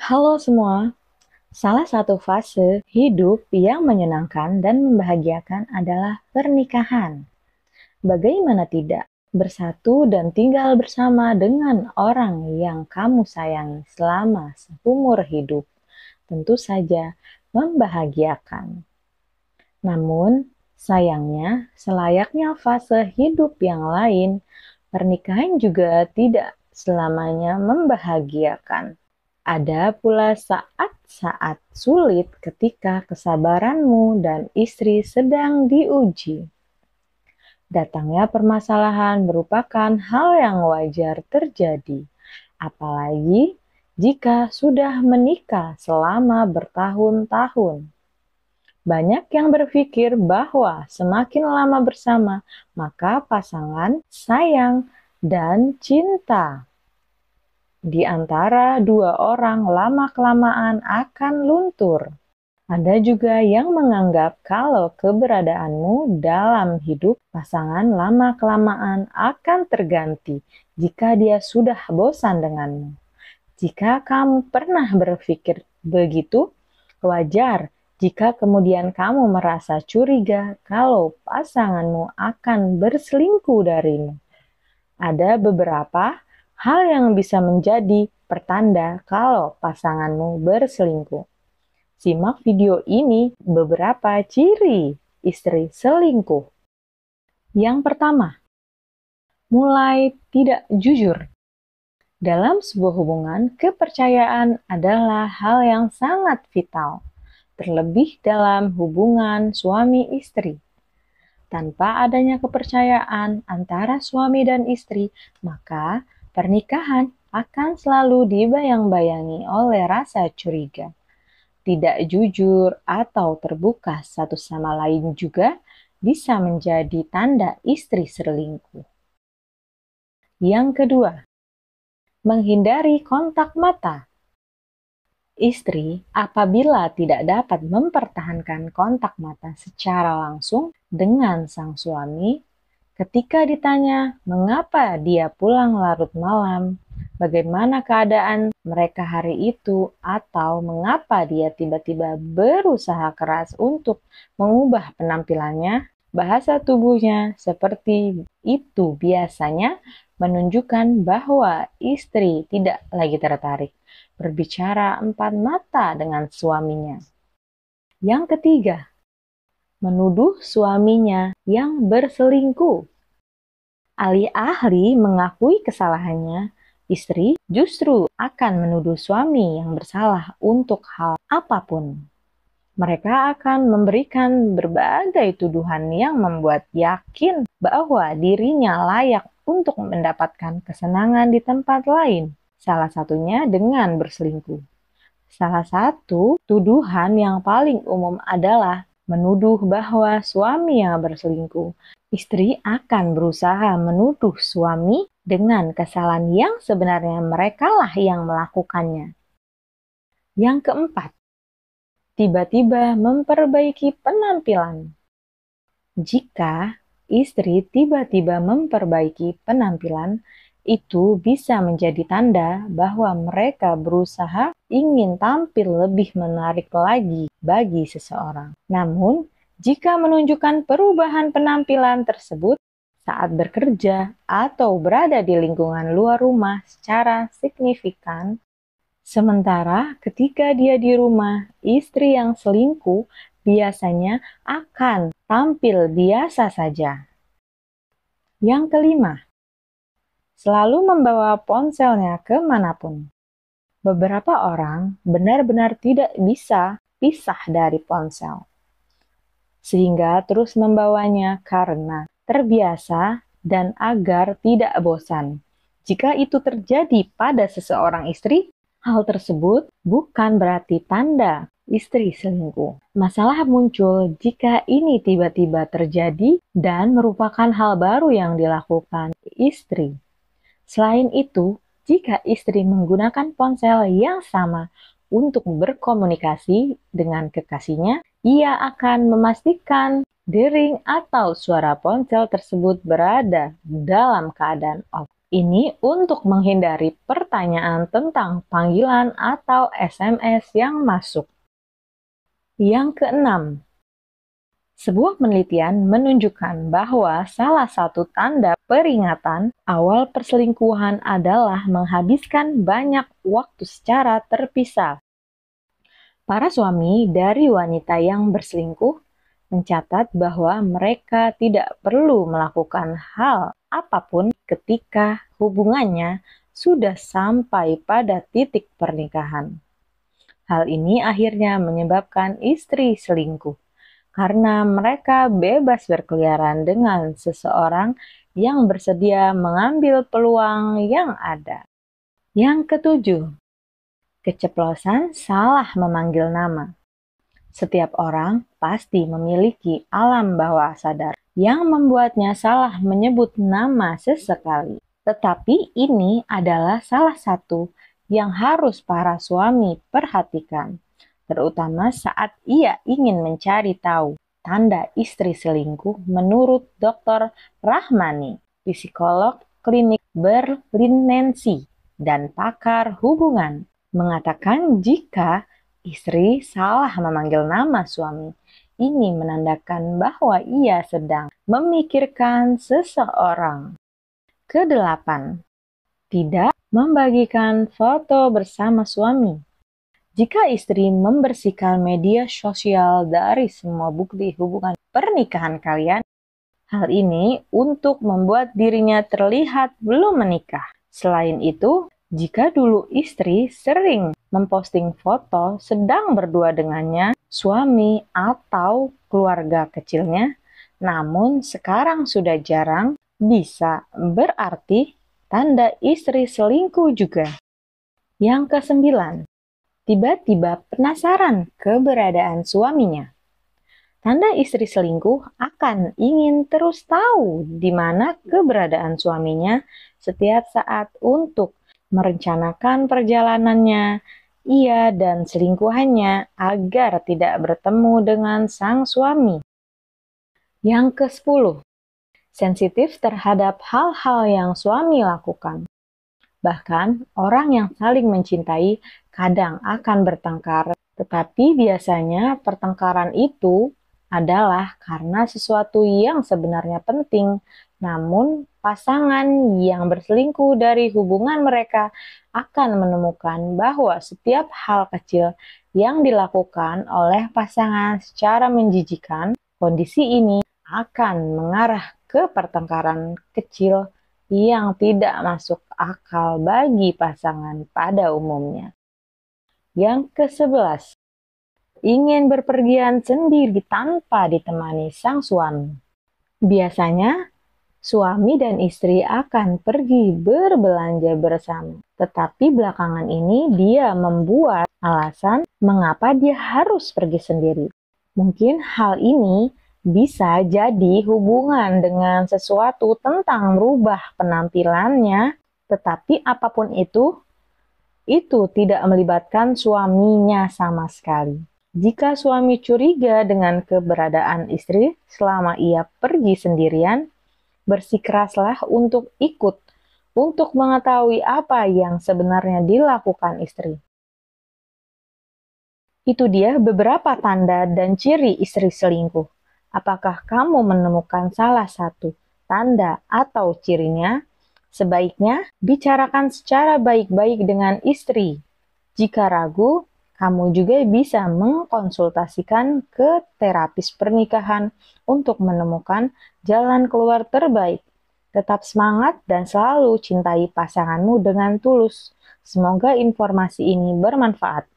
Halo semua, salah satu fase hidup yang menyenangkan dan membahagiakan adalah pernikahan. Bagaimana tidak? Bersatu dan tinggal bersama dengan orang yang kamu sayangi selama seumur hidup. Tentu saja membahagiakan. Namun, sayangnya, selayaknya fase hidup yang lain, pernikahan juga tidak selamanya membahagiakan. Ada pula saat-saat sulit ketika kesabaranmu dan istri sedang diuji. Datangnya permasalahan merupakan hal yang wajar terjadi, apalagi jika sudah menikah selama bertahun-tahun. Banyak yang berpikir bahwa semakin lama bersama, maka pasangan sayang dan cinta di antara dua orang lama-kelamaan akan luntur. Ada juga yang menganggap kalau keberadaanmu dalam hidup pasangan lama-kelamaan akan terganti jika dia sudah bosan denganmu. Jika kamu pernah berpikir begitu, wajar jika kemudian kamu merasa curiga kalau pasanganmu akan berselingkuh darimu. Ada beberapa hal yang bisa menjadi pertanda kalau pasanganmu berselingkuh. Simak video ini beberapa ciri istri selingkuh. Yang pertama, mulai tidak jujur. Dalam sebuah hubungan, kepercayaan adalah hal yang sangat vital, terlebih dalam hubungan suami istri. Tanpa adanya kepercayaan antara suami dan istri, maka pernikahan akan selalu dibayang-bayangi oleh rasa curiga. Tidak jujur atau terbuka satu sama lain juga bisa menjadi tanda istri selingkuh. Yang kedua, menghindari kontak mata. Istri apabila tidak dapat mempertahankan kontak mata secara langsung dengan sang suami, ketika ditanya mengapa dia pulang larut malam, bagaimana keadaan mereka hari itu, atau mengapa dia tiba-tiba berusaha keras untuk mengubah penampilannya, bahasa tubuhnya seperti itu biasanya menunjukkan bahwa istri tidak lagi tertarik berbicara empat mata dengan suaminya. Yang ketiga, menuduh suaminya yang berselingkuh. Alih-alih mengakui kesalahannya, istri justru akan menuduh suami yang bersalah untuk hal apapun. Mereka akan memberikan berbagai tuduhan yang membuat yakin bahwa dirinya layak untuk mendapatkan kesenangan di tempat lain. Salah satunya dengan berselingkuh. Salah satu tuduhan yang paling umum adalah menuduh bahwa suami yang berselingkuh. Istri akan berusaha menuduh suami dengan kesalahan yang sebenarnya merekalah yang melakukannya. Yang keempat, tiba-tiba memperbaiki penampilan. Jika istri tiba-tiba memperbaiki penampilan, itu bisa menjadi tanda bahwa mereka berusaha ingin tampil lebih menarik lagi bagi seseorang. Namun, jika menunjukkan perubahan penampilan tersebut saat bekerja atau berada di lingkungan luar rumah secara signifikan, sementara ketika dia di rumah, istri yang selingkuh biasanya akan tampil biasa saja. Yang kelima, selalu membawa ponselnya kemanapun. Beberapa orang benar-benar tidak bisa pisah dari ponsel, sehingga terus membawanya karena terbiasa dan agar tidak bosan. Jika itu terjadi pada seseorang istri, hal tersebut bukan berarti tanda istri selingkuh. Masalah muncul jika ini tiba-tiba terjadi dan merupakan hal baru yang dilakukan istri. Selain itu, jika istri menggunakan ponsel yang sama untuk berkomunikasi dengan kekasihnya, ia akan memastikan dering atau suara ponsel tersebut berada dalam keadaan off. Ini untuk menghindari pertanyaan tentang panggilan atau SMS yang masuk. Yang keenam, sebuah penelitian menunjukkan bahwa salah satu tanda peringatan awal perselingkuhan adalah menghabiskan banyak waktu secara terpisah. Para suami dari wanita yang berselingkuh mencatat bahwa mereka tidak perlu melakukan hal apapun ketika hubungannya sudah sampai pada titik pernikahan. Hal ini akhirnya menyebabkan istri selingkuh karena mereka bebas berkeliaran dengan seseorang yang bersedia mengambil peluang yang ada. Yang ketujuh, keceplosan salah memanggil nama. Setiap orang pasti memiliki alam bawah sadar yang membuatnya salah menyebut nama sesekali. Tetapi ini adalah salah satu yang harus para suami perhatikan, terutama saat ia ingin mencari tahu tanda istri selingkuh menurut Dr. Rahmani, psikolog klinik Berlin-Nancy dan pakar hubungan, mengatakan jika istri salah memanggil nama suami, ini menandakan bahwa ia sedang memikirkan seseorang. Kedelapan, tidak membagikan foto bersama suami. Jika istri membersihkan media sosial dari semua bukti hubungan pernikahan kalian, hal ini untuk membuat dirinya terlihat belum menikah. Selain itu, jika dulu istri sering memposting foto sedang berdua dengannya, suami atau keluarga kecilnya, namun sekarang sudah jarang, bisa berarti tanda istri selingkuh juga. Yang kesembilan, tiba-tiba penasaran keberadaan suaminya. Tanda istri selingkuh akan ingin terus tahu di mana keberadaan suaminya setiap saat untuk merencanakan perjalanannya, ia dan selingkuhannya agar tidak bertemu dengan sang suami. Yang ke-10, sensitif terhadap hal-hal yang suami lakukan. Bahkan orang yang saling mencintai kadang akan bertengkar, tetapi biasanya pertengkaran itu adalah karena sesuatu yang sebenarnya penting, namun pasangan yang berselingkuh dari hubungan mereka akan menemukan bahwa setiap hal kecil yang dilakukan oleh pasangan secara menjijikan, kondisi ini akan mengarah ke pertengkaran kecil yang tidak masuk akal bagi pasangan pada umumnya. Yang ke-11, ingin berpergian sendiri tanpa ditemani sang suami. Biasanya, suami dan istri akan pergi berbelanja bersama. Tetapi belakangan ini dia membuat alasan mengapa dia harus pergi sendiri. Mungkin hal ini bisa jadi hubungan dengan sesuatu tentang merubah penampilannya, tetapi apapun itu tidak melibatkan suaminya sama sekali. Jika suami curiga dengan keberadaan istri selama ia pergi sendirian, bersikeraslah untuk ikut untuk mengetahui apa yang sebenarnya dilakukan istri. Itu dia beberapa tanda dan ciri istri selingkuh. Apakah kamu menemukan salah satu tanda atau cirinya? Sebaiknya bicarakan secara baik-baik dengan istri. Jika ragu, kamu juga bisa mengkonsultasikan ke terapis pernikahan untuk menemukan jalan keluar terbaik. Tetap semangat dan selalu cintai pasanganmu dengan tulus. Semoga informasi ini bermanfaat.